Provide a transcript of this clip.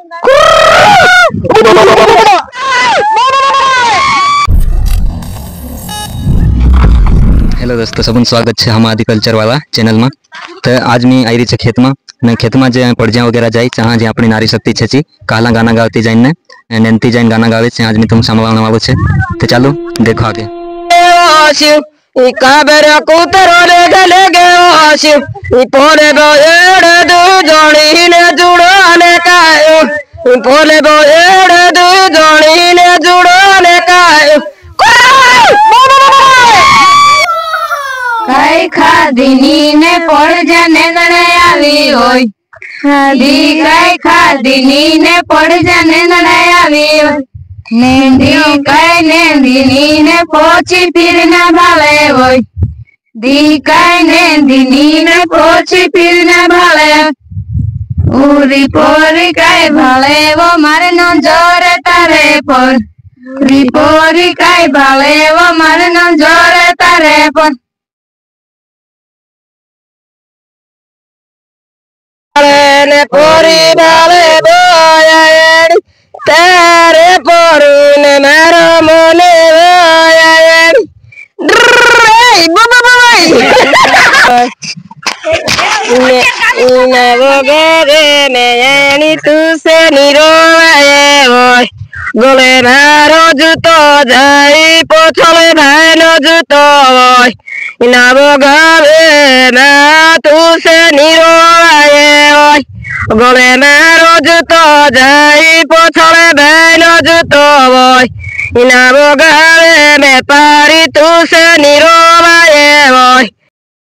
Hello दोस्तों, सबन स्वागत है हम आदि कल्चर वाला चैनल में। तो आज मैं आई रही खेत में ने खेत में जो पड़जिया वगैरह जाए जहाँ जे अपनी नारी शक्ति छे कहला गाना गाती जाइन ने नेनती जाइन गाना गावे आज मैं तुम सांभळवानो आवो छे। तो चालो देखो आगे। कई खादिनी ने पड़ जाने गणे आवी होय दी कई खादिनी ने पड़ जाने गणे आवी होय नेंदी कई नेंदिनी ने पोची फिर न भावे होय दी कई नेंदिनी ने पोची फिर न भावे उरी पोरी कई भाले वो मारे न जोरे तारे पर उरी पोरी कई भाले वो मारे न जोरे तारे पर ने पोरी भाले बोयान तारे पोरी ने मारो मोने बोयान रे बाबा बाबा ने बोगे ने यानी तू से निरोए ओय गोले मारो जुतो जाई पोछले भानो जुतो ओय ना बोगे ना तू से निरोए गोले मारो जुतो जाई पोछले भानो जुतो ओय इना बोगावे में पारी तू से निरोए ओय